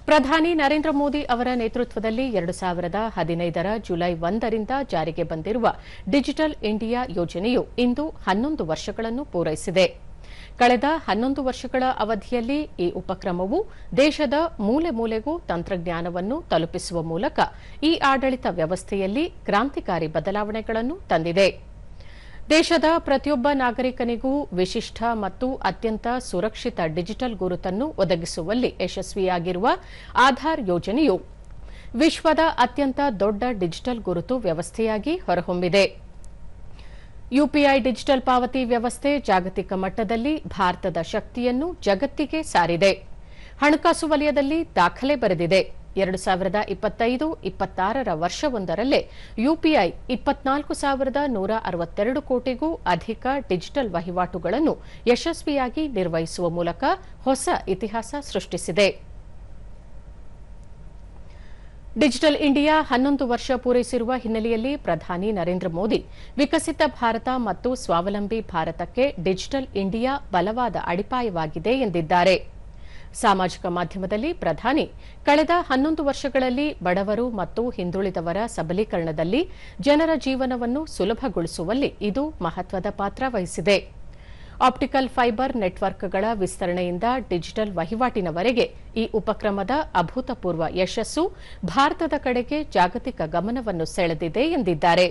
ಪ್ರಧಾನಿ ನರೇಂದ್ರ ಮೋದಿ ಅವರ ನೇತೃತ್ವದಲ್ಲಿ 2015ರ ಜುಲೈ 1ರಿಂದ ಜಾರಿಗೆ ಬಂದಿರುವ ಡಿಜಿಟಲ್ ಇಂಡಿಯಾ ಯೋಜನೆಯು ಇಂದು 11 ವರ್ಷಗಳನ್ನು ಪೂರೈಸಿದೆ. ಕಳೆದ 11 ವರ್ಷಗಳ ಅವಧಿಯಲ್ಲಿ ಈ ಉಪಕ್ರಮವು ದೇಶದ ಮೂಲೆ ಮೂಲೆಗೂ ತಂತ್ರಜ್ಞಾನವನ್ನು ತಲುಪಿಸುವ ಮೂಲಕ ಇ-ಆಡಳಿತ ವ್ಯವಸ್ಥೆಯಲ್ಲಿ ಕ್ರಾಂತಿಕಾರಿ ಬದಲಾವಣೆಗಳನ್ನು ತಂದಿದೆ. ದೇಶದ ಪ್ರತಿಯೊಬ್ಬ ನಾಗರಿಕನಿಗೂ ವಿಶಿಷ್ಟ ಮತ್ತು ಅತ್ಯಂತ ಸುರಕ್ಷಿತ ಡಿಜಿಟಲ್ ಗುರುತನ್ನು ಒದಗಿಸುವಲ್ಲಿ ಯಶಸ್ವಿಯಾಗಿರುವ ಆಧಾರ್ ಯೋಜನೆಯು ವಿಶ್ವದ ಅತ್ಯಂತ ದೊಡ್ಡ ಡಿಜಿಟಲ್ ಗುರುತು ವ್ಯವಸ್ಥೆಯಾಗಿ ಹೊರಹೊಮ್ಮಿದೆ. ಯುಪಿಐ ಡಿಜಿಟಲ್ ಪಾವತಿ ವ್ಯವಸ್ಥೆ ಜಾಗತಿಕ ಮಟ್ಟದಲ್ಲಿ ಭಾರತದ ಶಕ್ತಿಯನ್ನು ಜಗತ್ತಿಗೆ ಸಾರಿದೆ. ಹಣಕಾಸು ವಲಯದಲ್ಲಿ ದಾಖಲೆ ಬರೆದಿದೆ. 2025-26ರ ವರ್ಷವೊಂದರಲ್ಲೇ ಯುಪಿಐ 24,162 ಕೋಟಿಗೂ ಅಧಿಕ ಡಿಜಿಟಲ್ ವಹಿವಾಟುಗಳನ್ನು ಯಶಸ್ವಿಯಾಗಿ ನಿರ್ವಹಿಸುವ ಮೂಲಕ ಹೊಸ ಇತಿಹಾಸ ಸೃಷ್ಟಿಸಿದೆ. ಡಿಜಿಟಲ್ ಇಂಡಿಯಾ 11 ವರ್ಷ ಪೂರೈಸಿರುವ ಹಿನ್ನೆಲೆಯಲ್ಲಿ ಪ್ರಧಾನಿ ನರೇಂದ್ರ ಮೋದಿ ವಿಕಸಿತ ಭಾರತ ಮತ್ತು ಸ್ವಾವಲಂಬಿ ಭಾರತಕ್ಕೆ ಡಿಜಿಟಲ್ ಇಂಡಿಯಾ ಬಲವಾದ ಅಡಿಪಾಯವಾಗಿದೆ ಎಂದಿದ್ದಾರೆ. ಸಾಮಾಜಿಕ ಮಾಧ್ಯಮದಲ್ಲಿ ಪ್ರಧಾನಿ ಕಳೆದ 11 ವರ್ಷಗಳಲ್ಲಿ ಬಡವರು ಮತ್ತು ಹಿಂದುಳಿದವರ ಸಬಲೀಕರಣದಲ್ಲಿ ಜನರ ಜೀವನವನ್ನು ಸುಲಭಗೊಳಿಸುವಲ್ಲಿ ಇದು ಮಹತ್ವದ ಪಾತ್ರ ವಹಿಸಿದೆ. ಆಪ್ಟಿಕಲ್ ಫೈಬರ್ ನೆಟ್ವರ್ಕ್ಗಳ ವಿಸ್ತರಣೆಯಿಂದ ಡಿಜಿಟಲ್ ವಹಿವಾಟಿನವರೆಗೆ ಈ ಉಪಕ್ರಮದ ಅಭೂತಪೂರ್ವ ಯಶಸ್ಸು ಭಾರತದ ಕಡೆಗೆ ಜಾಗತಿಕ ಗಮನವನ್ನು ಸೆಳೆದಿದೆ ಎಂದಿದ್ದಾರೆ.